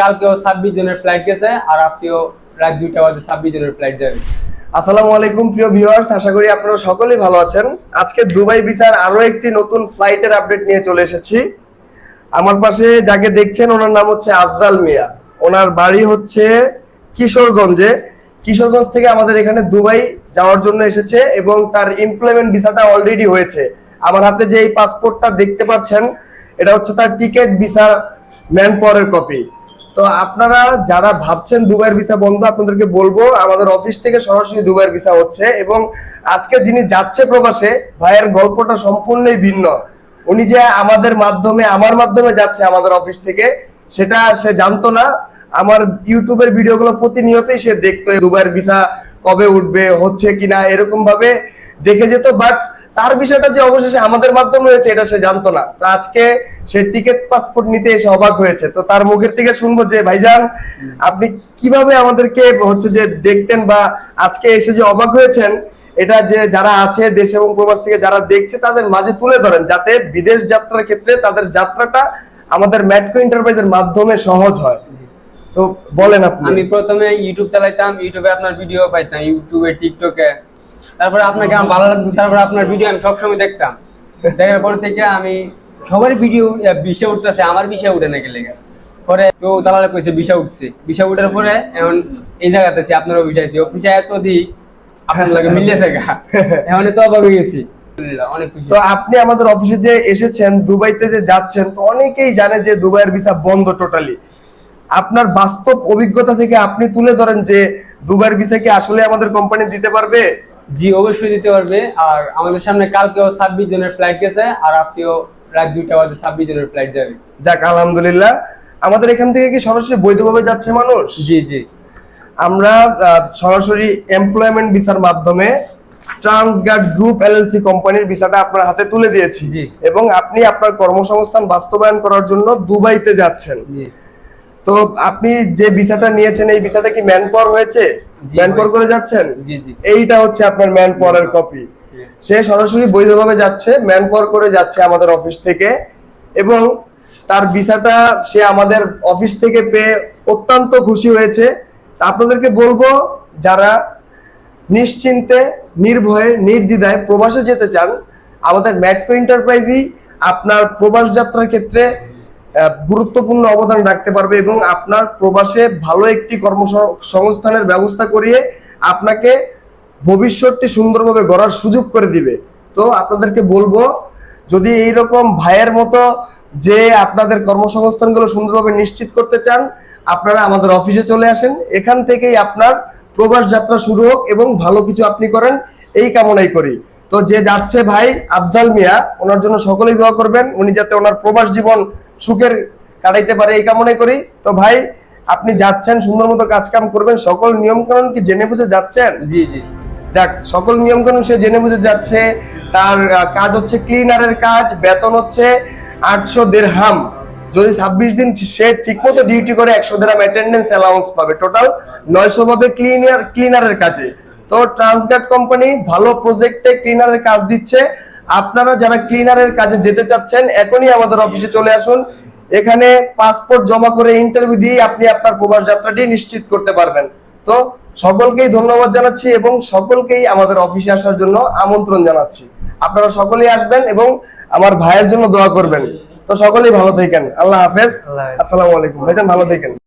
কালকেও 26 জনের ফ্লাইট গেছে আর আজকেও রাত 2টা বাজে 26 জনের ফ্লাইট যাবে। আসসালামু আলাইকুম প্রিয় ভিউয়ার্স, আশা করি আপনারা সকলেই ভালো আছেন। আজকে দুবাই ভিসার আরো একটি নতুন ফ্লাইটের আপডেট নিয়ে চলে এসেছি। আমার পাশে যাকে দেখছেন ওনার নাম হচ্ছে আফজাল মিয়া। ওনার বাড়ি হচ্ছে কিশোরগঞ্জে। কিশোরগঞ্জ থেকে আমাদের এখানে দুবাই যাওয়ার জন্য এসেছে এবং তার এমপ্লয়মেন্ট ভিসাটা অলরেডি হয়েছে। আমার হাতে যে এই পাসপোর্টটা দেখতে পাচ্ছেন এটা হচ্ছে তার টিকেট ভিসা ম্যান পাওয়ারের কপি। তো আপনারা যারা ভাবছেন দুবাইয়ের ভিসা বন্ধ, আপনাদেরকে বলবো আমাদের অফিস থেকে সরাসরি দুবাইয়ের ভিসা হচ্ছে এবং আজকে যিনি যাচ্ছে প্রবাসে, ভাইয়ের গল্পটা সম্পূর্ণই ভিন্ন। উনি যে আমাদের মাধ্যমে আমার মাধ্যমে যাচ্ছে আমাদের অফিস থেকে, সেটা সে জানতো না। আমার ইউটিউবের ভিডিওগুলো প্রতিনিয়তই সে দেখতো, দুবাইয়ের ভিসা কবে উঠবে, হচ্ছে কিনা, এরকম ভাবে দেখে যেত। বাট তার বিষয়টা যে অবশেষে আমাদের মাধ্যমে হয়েছে এটা সে জানতো না। তো আজকে সে টিকেট পাসপোর্ট নিতে এসে অবাক হয়েছে। তো তার মুখের থেকে শুনবো যে ভাইজান আপনি কিভাবে আমাদেরকে হচ্ছে যে দেখতেন বা আজকে এসে যে অবাক হয়েছেন, এটা যে যারা আছে দেশ এবং প্রবাস থেকে যারা দেখছে তাদের মাঝে তুলে ধরেন, যাতে বিদেশ যাত্রার ক্ষেত্রে তাদের যাত্রাটা আমাদের ম্যাটকো এন্টারপ্রাইজের মাধ্যমে সহজ হয়। তো বলেন আপনি। আমি প্রথমে ইউটিউব চালাইতাম, ইউটিউবে আপনার ভিডিও পাইতাম, ইউটিউবে টিকটকে। তারপরে আপনাকে আমার ভালো লাগতো, তারপরে আপনার ভিডিও আমি সবসময় দেখতাম। দেখার পর থেকে আমি সবার ভিডিও বিষয় উঠতেছে, আমার বিষয় উঠে না গেলে পরে তো দালালে কইছে বিষয় উঠছে। বিষয় উঠার পরে এখন এই জায়গাতে আছি, আপনারও বিষয়ছি অফিসে এত দিই আপনার লাগে মিলিয়ে থাকা এখন তো অবাক হয়ে গেছি। অনেক খুশি। তো আপনি আমাদের অফিসে যে এসেছেন, দুবাইতে যে যাচ্ছেন, তো অনেকেই জানে যে দুবাইয়ের ভিসা বন্ধ টোটালি। আপনার বাস্তব অভিজ্ঞতা থেকে আপনি তুলে ধরেন যে দুবাইয়ের ভিসা কি আসলে আমাদের কোম্পানি দিতে পারবে? জি অবশ্যই দিতে পারবে। আর আমাদের সামনে কালকেও 26 জনের ফ্লাইট গেছে আর আজকেও রাত 2টা বাজে 26 জনের ফ্লাইট যাবে। যাক আলহামদুলিল্লাহ। আমাদের এখান থেকে কি সরাসরি বৈধভাবে যাচ্ছে মানুষ? জি জি। আমরা সরাসরি এমপ্লয়মেন্ট ভিসার মাধ্যমে ট্রান্সগার্ড গ্রুপ এলএলসি কোম্পানির ভিসাটা আপনার হাতে তুলে দিয়েছি জি। এবং আপনি আপনার কর্মসংস্থান বাস্তবায়ন করার জন্য দুবাইতে যাচ্ছেন। জি। তো আপনি যে ভিসাটা নিয়েছেন এই ভিসাটা কি ম্যান পাওয়ার হয়েছে? ম্যান পাওয়ার করে যাচ্ছেন? জি জি। এইটা হচ্ছে আপনার ম্যান পাওয়ারের কপি। সে সরাসরি বৈধভাবে যাচ্ছে, ম্যান পাওয়ার করে যাচ্ছে আমাদের অফিস থেকে এবং তার ভিসাটা সে আমাদের অফিস থেকে পেয়ে অত্যন্ত খুশি হয়েছে। আপনাদেরকে বলবো যারা নিশ্চিন্তে, নির্ভয়ে, নির্দ্বিধায় প্রবাসে যেতে চান, আমাদের ম্যাটকো এন্টারপ্রাইজই আপনার প্রবাস যাত্রার ক্ষেত্রে গুরুত্বপূর্ণ অবদান রাখতে পারবে এবং আপনার প্রবাসে ভালো একটি কর্মসংস্থানের ব্যবস্থা করিয়ে আপনাকে ভবিষ্যৎটি সুন্দরভাবে গড়ার সুযোগ করে দিবে। তো আপনাদেরকে বলবো, যদি এইরকম ভাইয়ের মতো যে আপনাদের কর্মসংস্থানগুলো সুন্দরভাবে নিশ্চিত করতে চান, আপনারা আমাদের অফিসে চলে আসেন। এখান থেকেই আপনার প্রবাস যাত্রা শুরু হোক এবং ভালো কিছু আপনি করেন, এই কামনাই করি। তো যে যাচ্ছে ভাই আফজাল মিয়া, ওনার জন্য সকলেই দোয়া করবেন, উনি যাতে ওনার প্রবাস জীবন সুখের কাটাইতে পারে, এই কামনাই করি। তো ভাই আপনি যাচ্ছেন, সুন্দর মতো কাজ কাম করবেন, সকল নিয়ম কানুন কি জেনে বুঝে যাচ্ছেন? জি জি। যাক, সকল নিয়ম কানুন সে জেনে বুঝে যাচ্ছে। তার কাজ হচ্ছে ক্লিনারের কাজ, বেতন হচ্ছে 800 দিরহাম। যদি 26 দিন সে ঠিকমতো ডিউটি করে 100 দিরহাম অ্যাটেন্ডেন্স অ্যালাউন্স পাবে। টোটাল 900 পাবে ক্লিনারের কাজে। তো ট্রান্সগার্ড কোম্পানি ভালো প্রজেক্টে ক্লিনারের কাজ দিচ্ছে। আপনারা যারা ক্লিনারের কাজে যেতে চাচ্ছেন এখনই আমাদের অফিসে চলে আসুন। এখানে পাসপোর্ট জমা করে ইন্টারভিউ দিয়ে আপনি আপনার প্রবাস যাত্রাটি নিশ্চিত করতে পারবেন। তো সকলকেই ধন্যবাদ জানাচ্ছি এবং সকলকেই আমাদের অফিসে আসার জন্য আমন্ত্রণ জানাচ্ছি। আপনারা সকলেই আসবেন এবং আমার ভাইয়ের জন্য দোয়া করবেন। তো সকলেই ভালো থাকেন। আল্লাহ হাফেজ। আসসালামু আলাইকুম। ভাইজান ভালো থাকেন।